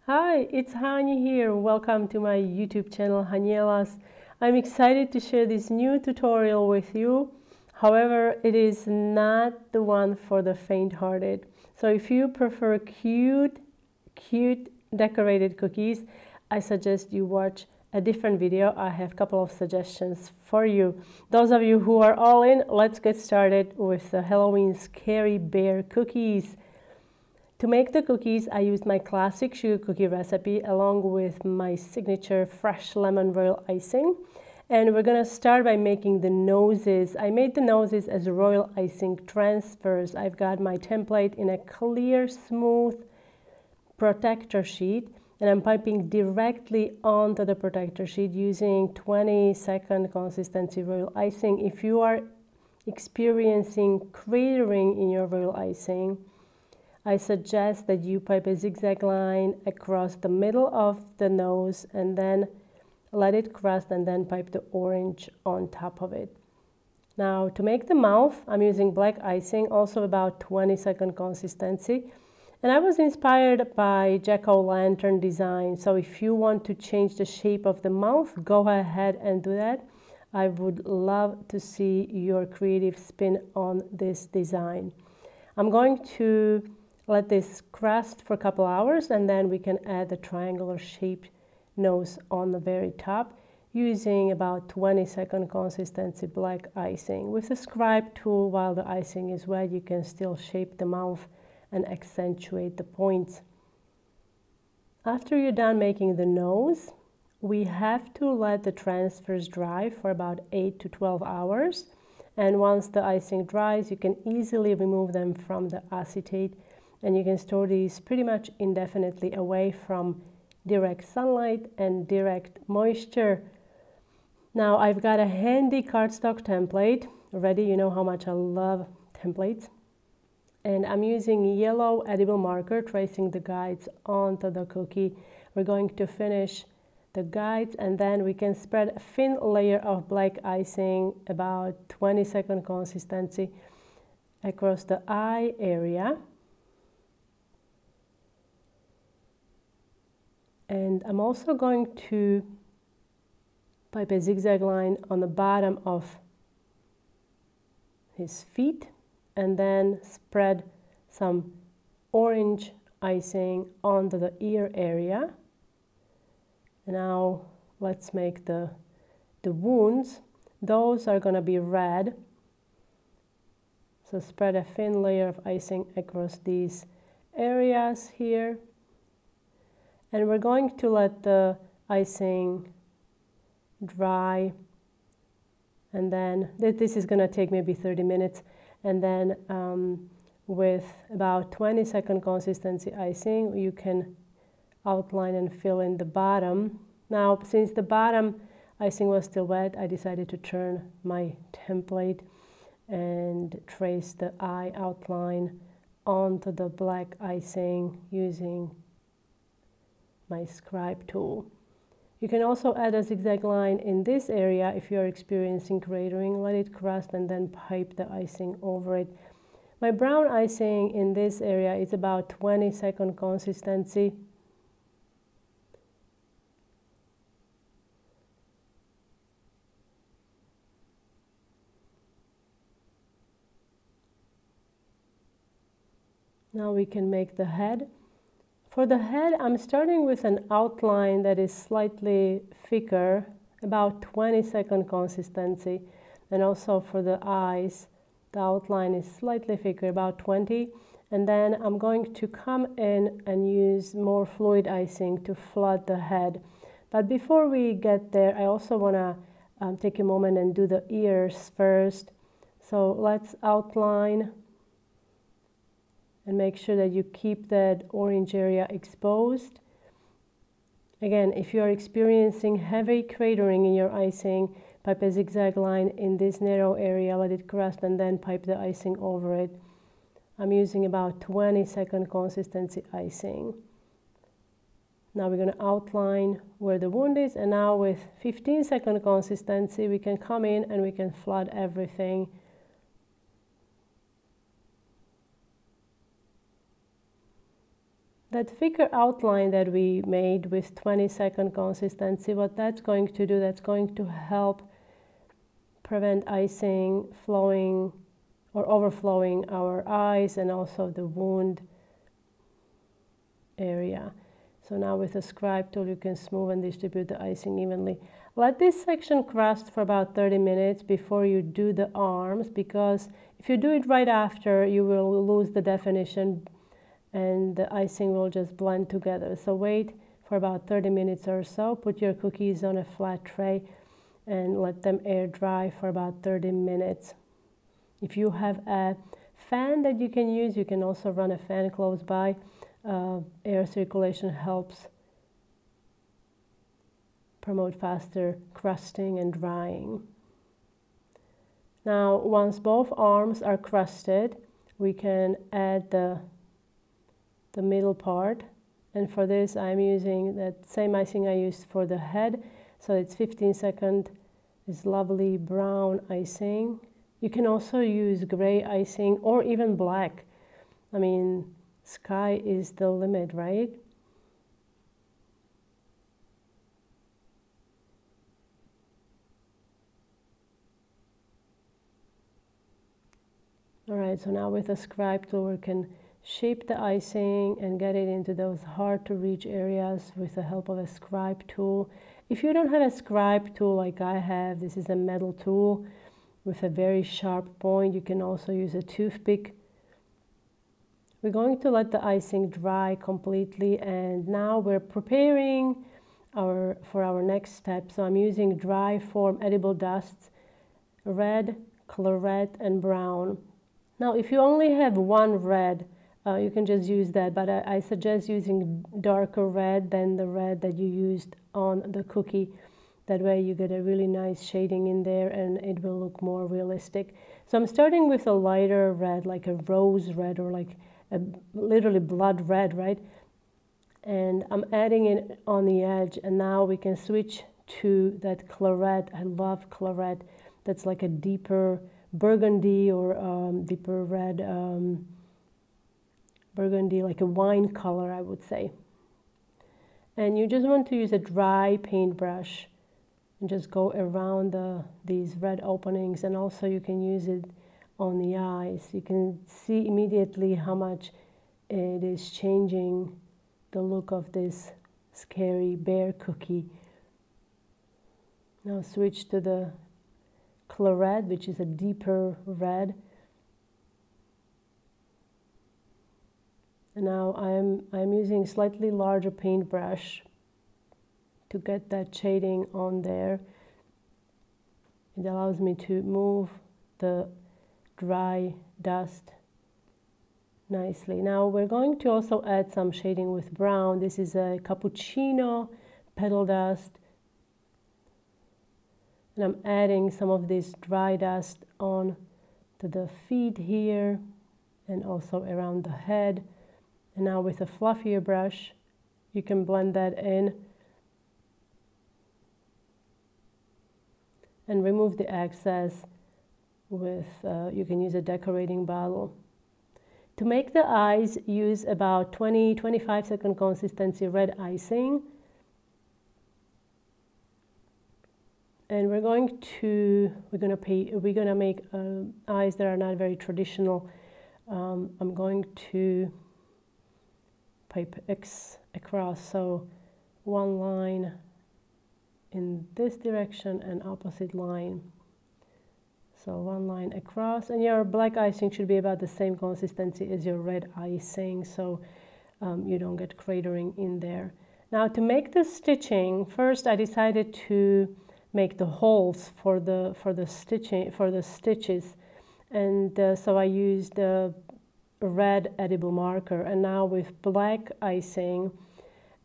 Hi, it's Hani here. Welcome to my YouTube channel, Hanielas. I'm excited to share this new tutorial with you. However, it is not the one for the faint-hearted. So if you prefer cute decorated cookies, I suggest you watch a different video. I have a couple of suggestions for you. Those of you who are all in, let's get started with the Halloween Scary Bear cookies. To make the cookies, I used my classic sugar cookie recipe along with my signature fresh lemon royal icing. And we're going to start by making the noses. I made the noses as royal icing transfers. I've got my template in a clear, smooth protector sheet, and I'm piping directly onto the protector sheet using 20-second consistency royal icing. If you are experiencing cratering in your royal icing, I suggest that you pipe a zigzag line across the middle of the nose and then let it crust and then pipe the orange on top of it. Now to make the mouth, I'm using black icing, also about 20-second consistency. And I was inspired by jack-o'-lantern design, so if you want to change the shape of the mouth, go ahead and do that. I would love to see your creative spin on this design. I'm going to let this crust for a couple hours, and then we can add the triangular shaped nose on the very top using about 20-second consistency black icing. With the scribe tool, while the icing is wet, you can still shape the mouth and accentuate the points. After you're done making the nose, we have to let the transfers dry for about 8 to 12 hours. And once the icing dries, you can easily remove them from the acetate, and you can store these pretty much indefinitely away from direct sunlight and direct moisture. Now I've got a handy cardstock template ready. You know how much I love templates. And I'm using yellow edible marker, tracing the guides onto the cookie. We're going to finish the guides, and then we can spread a thin layer of black icing, about 20-second consistency, across the eye area. And I'm also going to pipe a zigzag line on the bottom of his feet and then spread some orange icing onto the ear area. Now let's make the wounds. Those are going to be red. So spread a thin layer of icing across these areas here. And we're going to let the icing dry, and then this is going to take maybe 30 minutes, and then with about 20-second consistency icing, you can outline and fill in the bottom. Now, since the bottom icing was still wet, I decided to turn my template and trace the eye outline onto the black icing using my scribe tool. You can also add a zigzag line in this area if you're experiencing cratering. Let it crust and then pipe the icing over it. My brown icing in this area is about 20-second consistency. Now we can make the head. For the head, I'm starting with an outline that is slightly thicker, about 20-second consistency. And also for the eyes, the outline is slightly thicker, about 20. And then I'm going to come in and use more fluid icing to flood the head. But before we get there, I also want to take a moment and do the ears first. So let's outline and make sure that you keep that orange area exposed. Again, if you are experiencing heavy cratering in your icing, pipe a zigzag line in this narrow area, let it crust, and then pipe the icing over it. I'm using about 20-second consistency icing. Now we're going to outline where the wound is, and now with 15-second consistency, we can come in and we can flood everything. that thicker outline that we made with 20-second consistency, what that's going to do, that's going to help prevent icing flowing or overflowing our eyes and also the wound area. So now with the scribe tool, you can smooth and distribute the icing evenly. Let this section crust for about 30 minutes before you do the arms, because if you do it right after, you will lose the definition and the icing will just blend together. So wait for about 30 minutes or so. Put your cookies on a flat tray and let them air dry for about 30 minutes. If you have a fan that you can use, you can also run a fan close by. Air circulation helps promote faster crusting and drying. Now, once both arms are crusted, we can add the middle part. And for this, I'm using that same icing I used for the head. So it's 15-second, this lovely brown icing. You can also use gray icing or even black. I mean, sky is the limit, right? All right, so now with a scribe tool, we can shape the icing and get it into those hard to reach areas with the help of a scribe tool. If you don't have a scribe tool like I have, this is a metal tool with a very sharp point. You can also use a toothpick. We're going to let the icing dry completely, and now we're preparing for our next step. So I'm using dry form edible dusts, red, claret, and brown. Now if you only have one red, you can just use that, but I suggest using darker red than the red that you used on the cookie. That way you get a really nice shading in there and it will look more realistic. So I'm starting with a lighter red, like a rose red or like a literally blood red, right? And I'm adding it on the edge, and now we can switch to that claret. I love claret. That's like a deeper burgundy or deeper red burgundy, like a wine color, I would say. And you just want to use a dry paintbrush and just go around these red openings, and also you can use it on the eyes. You can see immediately how much it is changing the look of this scary bear cookie. Now switch to the claret, which is a deeper red. And now I'm using slightly larger paintbrush to get that shading on there. It allows me to move the dry dust nicely. Now we're going to also add some shading with brown. This is a cappuccino petal dust. And I'm adding some of this dry dust on to the feet here and also around the head. And now with a fluffier brush, you can blend that in and remove the excess with, you can use a decorating bottle. To make the eyes, use about 20-25 second consistency red icing. And we're gonna make eyes that are not very traditional. I'm going to pipe X across, so one line in this direction and opposite line. So one line across, and your black icing should be about the same consistency as your red icing, so you don't get cratering in there. Now to make the stitching, first I decided to make the holes for the stitches, and so I used the red edible marker, and now with black icing.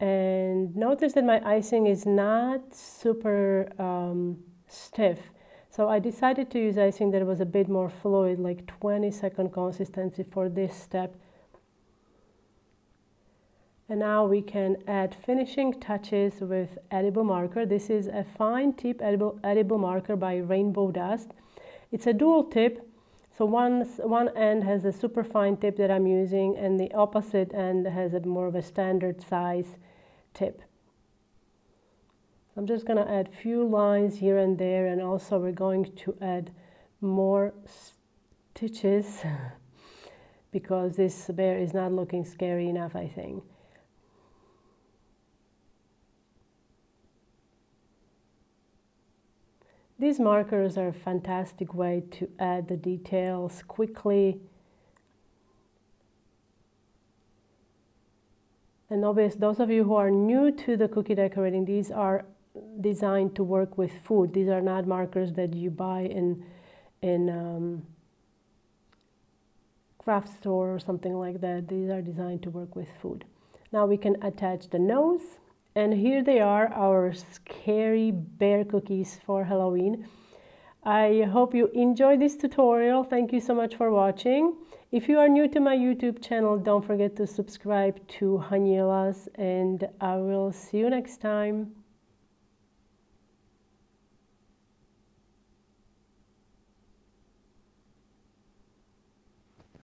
And notice that my icing is not super stiff, so I decided to use icing that was a bit more fluid, like 20-second consistency for this step. And now we can add finishing touches with edible marker. This is a fine tip edible marker by Rainbow Dust. It's a dual tip, So one end has a super fine tip that I'm using, and the opposite end has a more of a standard size tip. I'm just going to add few lines here and there, and also we're going to add more stitches because this bear is not looking scary enough, I think. These markers are a fantastic way to add the details quickly. And obviously, those of you who are new to the cookie decorating, these are designed to work with food. These are not markers that you buy in craft store or something like that. These are designed to work with food. Now we can attach the nose. And here they are, our scary bear cookies for Halloween. I hope you enjoyed this tutorial. Thank you so much for watching. If you are new to my YouTube channel, don't forget to subscribe to Haniela's, and I will see you next time.